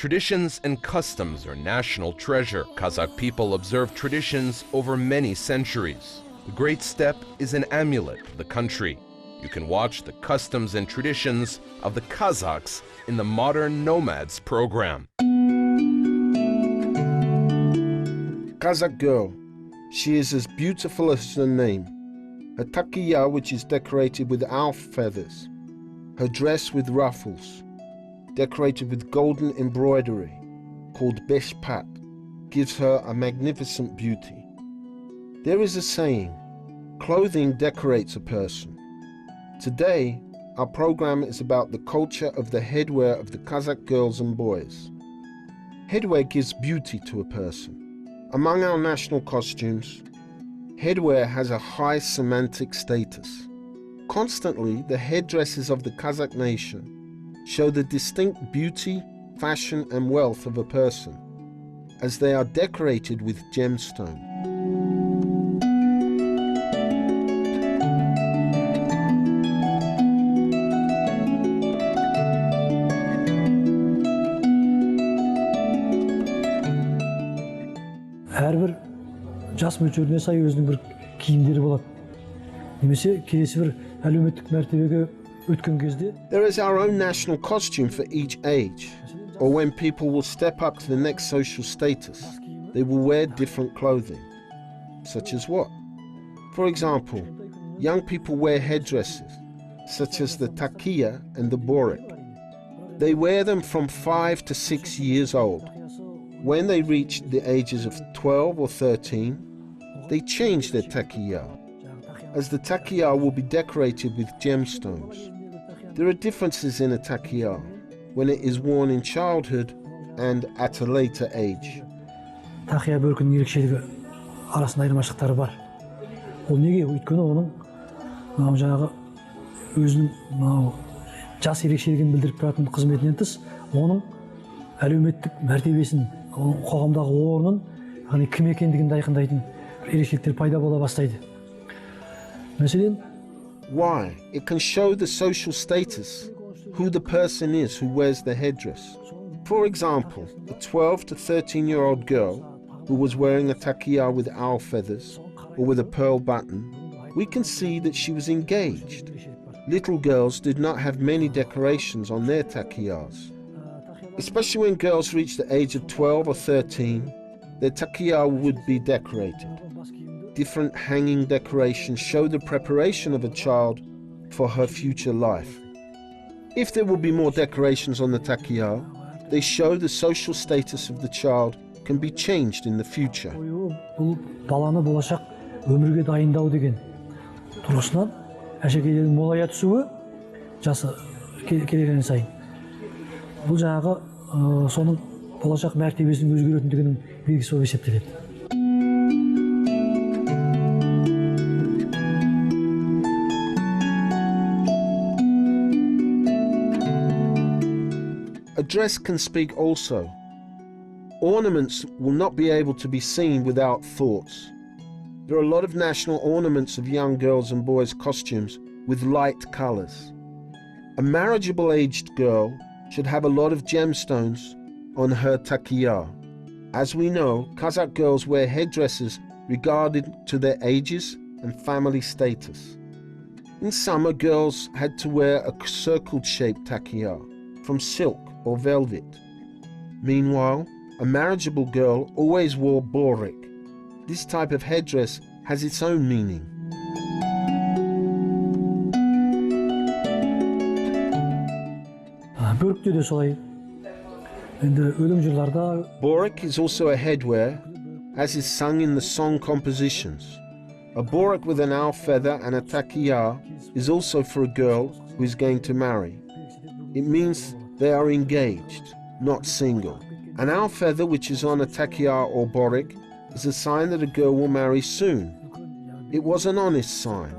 Traditions and customs are national treasure. Kazakh people observe traditions over many centuries. The Great Steppe is an amulet of the country. You can watch the customs and traditions of the Kazakhs in the Modern Nomads program. Kazakh girl. She is as beautiful as her name. Her Tacky, which is decorated with owl feathers. Her dress with ruffles, decorated with golden embroidery, called beshpat, gives her a magnificent beauty. There is a saying, clothing decorates a person. Today, our program is about the culture of the headwear of the Kazakh girls and boys. Headwear gives beauty to a person. Among our national costumes, headwear has a high semantic status. Constantly, the headdresses of the Kazakh nation show the distinct beauty, fashion and wealth of a person, as they are decorated with gemstones. Әрбір жас мөлшеріне сай өзінің бір киімдері болады. Немесе келесі бір әлеуметтік мәртебеге өткен кезде. There is our own national costume for each age, or when people will step up to the next social status, they will wear different clothing. Such as what? For example, young people wear headdresses, such as the Tacky and the Borik. They wear them from 5 to 6 years old. When they reach the ages of 12 or 13, they change their Tacky, as the Tacky will be decorated with gemstones. There are differences in a Tacky when it is worn in childhood and at a later age. Tacky бөркінің ерекшелігі арасында айырмашылықтары бар. Ол неге? Өйткені оның жаңағы өзінің жас ерекшелігін білдіріп тұратын қызметінен тыс, оның әлеуметтік мәртебесін, қоғамдағы орнын, яғни кім екендігін айқындайтын ерекшеліктер пайда бола бастайды. Мәселен, why? It can show the social status, who the person is who wears the headdress. For example, a 12 to 13-year-old girl who was wearing a Tacky with owl feathers or with a pearl button, we can see that she was engaged. Little girls did not have many decorations on their Tacky-as. Especially when girls reach the age of 12 or 13, their Tacky would be decorated. Different hanging decorations show the preparation of a child for her future life. If there will be more decorations on the Tacky, they show the social status of the child can be changed in the future. Бұл баланы болашақ өмірге дайындау деген тұрғысынан әшекейлердің молая түсуі жасы келген сайын. Бұл жаңағы соның болашақ мәртебесінің өзгеретіндігінің белгісі болып есептеледі. A dress can speak also. Ornaments will not be able to be seen without thoughts. There are a lot of national ornaments of young girls and boys' costumes with light colors. A marriageable aged girl should have a lot of gemstones on her Tacky. As we know, Kazakh girls wear headdresses regarding to their ages and family status. In summer, girls had to wear a circle-shaped Tacky from silk or velvet. Meanwhile, a marriageable girl always wore Borik. This type of headdress has its own meaning. Borik is also a headwear, as is sung in the song compositions. A Borak with an owl feather and a Tacky is also for a girl who is going to marry. It means they are engaged, not single. An owl feather which is on a Tacky or Borik is a sign that a girl will marry soon. It was an honest sign.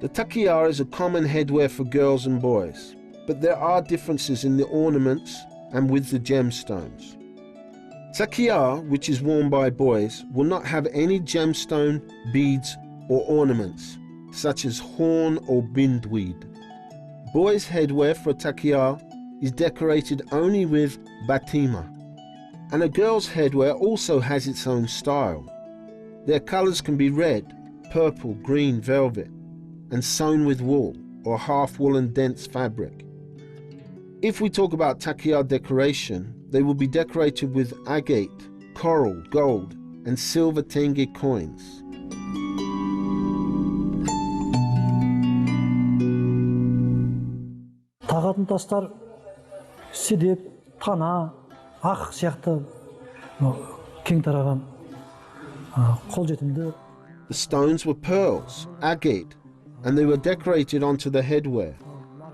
The Tacky is a common headwear for girls and boys, but there are differences in the ornaments and with the gemstones. Takiyar, which is worn by boys, will not have any gemstone, beads or ornaments, such as horn or bindweed. Boys' headwear for takiyar is decorated only with batima, and a girl's headwear also has its own style. Their colours can be red, purple, green, velvet, and sewn with wool or half woolen dense fabric. If we talk about takiyar decoration, they will be decorated with agate, coral, gold, and silver tenge coins. Тағатын тастар седеп, тана, ақ сияқты кең тараған қолжетімді. The stones were pearls, agate, and they were decorated onto the headwear.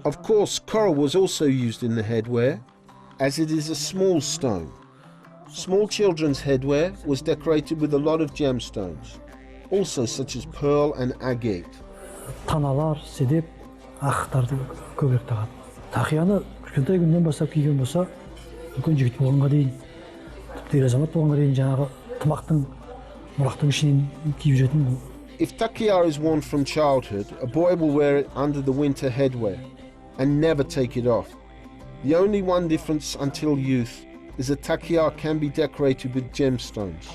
Of course, coral was also used in the headwear, as it is a small stone. Small children's headwear was decorated with a lot of gemstones, also such as pearl and agate. Таналар, седеп, ақтарды көбірек тағады. Тақияны кішкентай күннен бастап киген болса, үлкен жігіт болғанға дейін, тіпті азамат болғанға дейін жаңағы тымақтың, мұрақтың ішінен киіп жүретін бұл. If takiyar is worn from childhood, a boy will wear it under the winter headwear and never take it off. The only one difference until youth is that takiyar can be decorated with gemstones.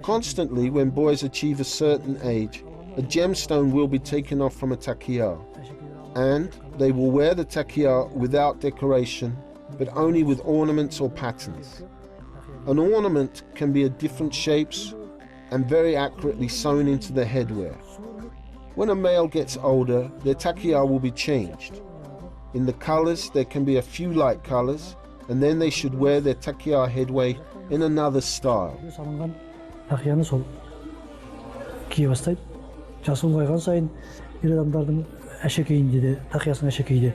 Constantly, when boys achieve a certain age, a gemstone will be taken off from a takiyar, and they will wear the takiyar without decoration, but only with ornaments or patterns. An ornament can be of different shapes and very accurately sewn into the headwear. When a male gets older, their takiyar will be changed. In the colors, there can be a few light colors, and then they should wear their takiyar headwear in another style. Тақияны сол кие бастайды. Жасы ұлғайған сайын ер адамдардың әшекейінде де, тақиясының әшекейде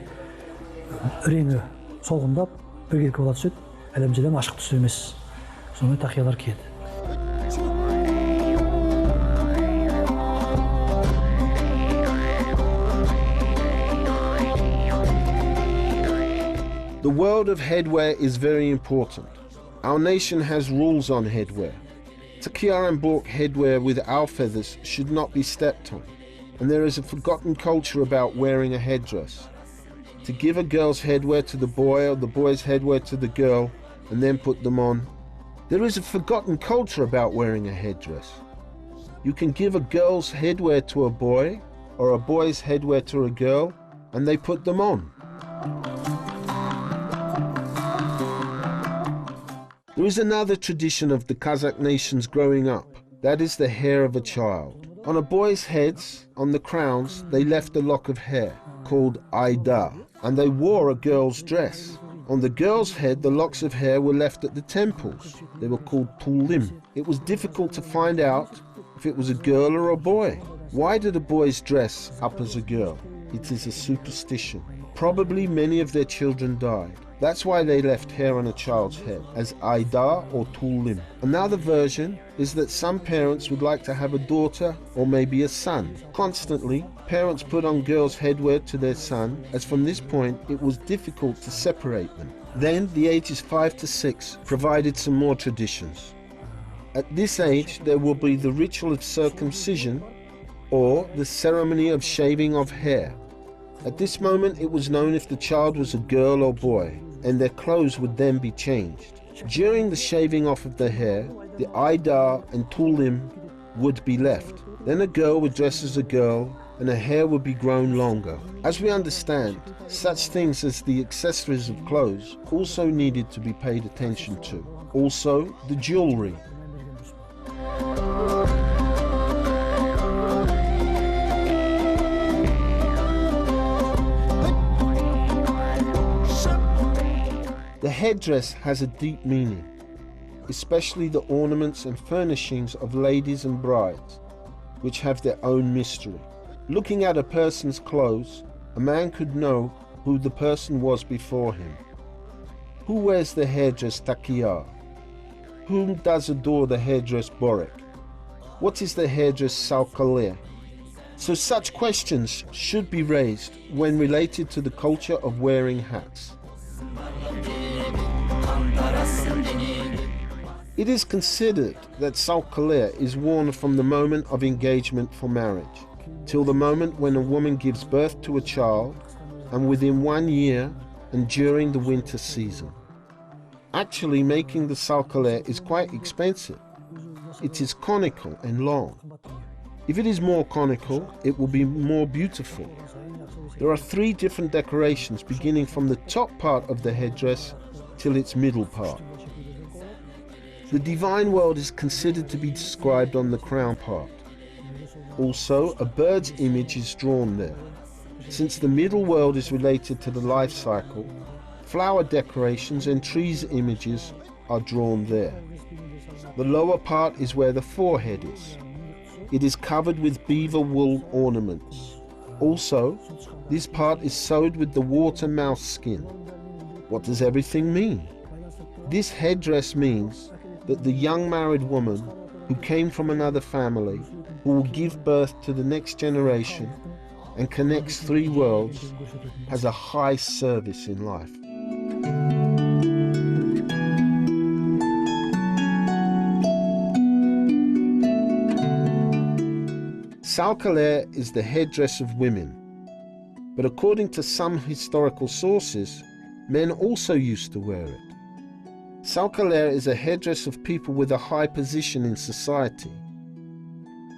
реңі солғындап, біркелкі бола түседі. Әлемжеден ашық түсі емес. Сонымен тақиялар киеді. The world of headwear is very important. Our nation has rules on headwear. Takiyar and Borak headwear with owl feathers should not be stepped on, and there is a forgotten culture about wearing a headdress. To give a girl's headwear to the boy or the boy's headwear to the girl and then put them on. There is a forgotten culture about wearing a headdress. You can give a girl's headwear to a boy or a boy's headwear to a girl and they put them on. There is another tradition of the Kazakh nations growing up. That is the hair of a child. On a boy's heads, on the crowns, they left a lock of hair called Aida, and they wore a girl's dress. On the girl's head, the locks of hair were left at the temples. They were called tulim. It was difficult to find out if it was a girl or a boy. Why did a boys dress up as a girl? It is a superstition. Probably many of their children died. That's why they left hair on a child's head, as Aida or tulim. Another version is that some parents would like to have a daughter or maybe a son. Constantly, parents put on girls' headwear to their son, as from this point it was difficult to separate them. Then the ages 5 to 6 provided some more traditions. At this age there will be the ritual of circumcision or the ceremony of shaving of hair. At this moment it was known if the child was a girl or boy, and their clothes would then be changed. During the shaving off of the hair, the Aida and tulim would be left. Then a girl would dress as a girl and her hair would be grown longer. As we understand, such things as the accessories of clothes also needed to be paid attention to. Also, the jewelry. The headdress has a deep meaning, especially the ornaments and furnishings of ladies and brides, which have their own mystery. Looking at a person's clothes, a man could know who the person was before him. Who wears the hairdress Tacky? Whom does adore the hairdress Borik? What is the hairdress Salkaleh? So such questions should be raised when related to the culture of wearing hats. It is considered that salkaler is worn from the moment of engagement for marriage till the moment when a woman gives birth to a child, and within 1 year and during the winter season. Actually, making the salkaler is quite expensive. It is conical and long. If it is more conical, it will be more beautiful. There are 3 different decorations beginning from the top part of the headdress till its middle part. The divine world is considered to be described on the crown part. Also, a bird's image is drawn there. Since the middle world is related to the life cycle, flower decorations and trees images are drawn there. The lower part is where the forehead is. It is covered with beaver wool ornaments. Also, this part is sewed with the water mouse skin. What does everything mean? This headdress means that the young married woman who came from another family, who will give birth to the next generation and connects 3 worlds, has a high service in life. Salkaler is the headdress of women, but according to some historical sources, men also used to wear it. Salkaler is a headdress of people with a high position in society.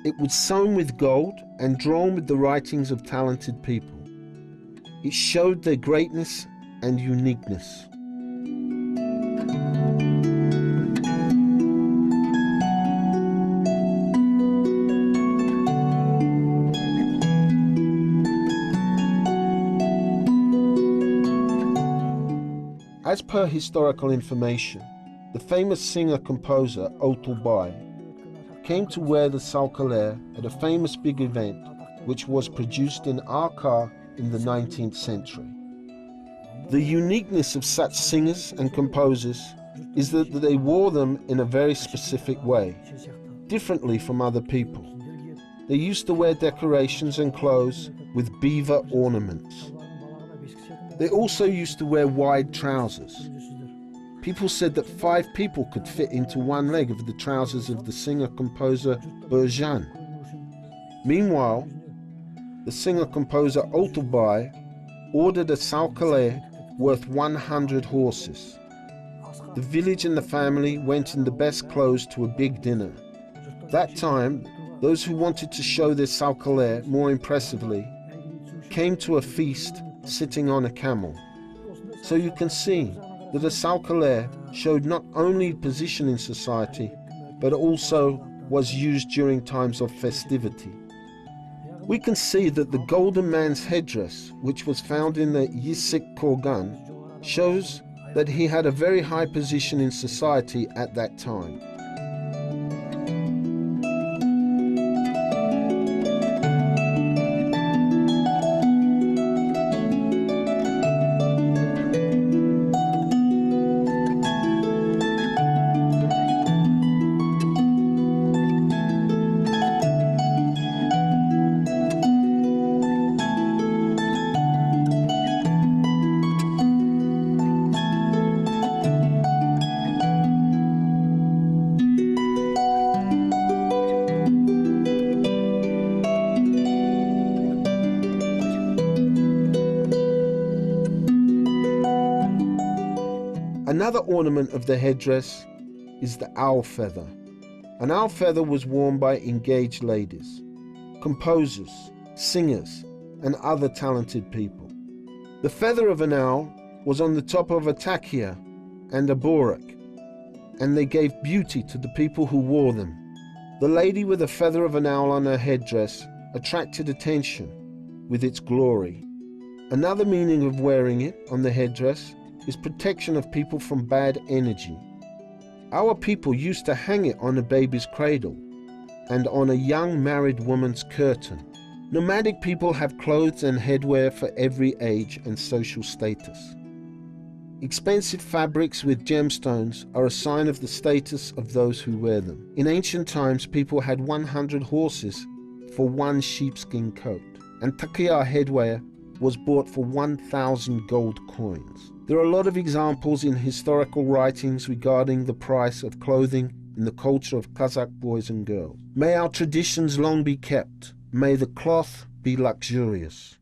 It was sewn with gold and drawn with the writings of talented people. It showed their greatness and uniqueness. As per historical information, the famous singer-composer Joly came to wear the salkaler at a famous big event which was produced in Arka in the 19th century. The uniqueness of such singers and composers is that they wore them in a very specific way, differently from other people. They used to wear decorations and clothes with beaver ornaments. They also used to wear wide trousers. People said that 5 people could fit into one leg of the trousers of the singer-composer Borak. Meanwhile, the singer-composer Joly ordered a salkaler worth 100 horses. The village and the family went in the best clothes to a big dinner. That time, those who wanted to show their salkaler more impressively came to a feast sitting on a camel. So you can see that a salkaler showed not only position in society, but also was used during times of festivity. We can see that the golden man's headdress, which was found in the Yisik Korgan, shows that he had a very high position in society at that time. Another ornament of the headdress is the owl feather. An owl feather was worn by engaged ladies, composers, singers, and other talented people. The feather of an owl was on the top of a Tacky and a Borik, and they gave beauty to the people who wore them. The lady with a feather of an owl on her headdress attracted attention with its glory. Another meaning of wearing it on the headdress is protection of people from bad energy. Our people used to hang it on a baby's cradle and on a young married woman's curtain. Nomadic people have clothes and headwear for every age and social status. Expensive fabrics with gemstones are a sign of the status of those who wear them. In ancient times, people had 100 horses for one sheepskin coat, and Tacky headwear was bought for 1,000 gold coins. There are a lot of examples in historical writings regarding the price of clothing in the culture of Kazakh boys and girls. May our traditions long be kept. May the cloth be luxurious.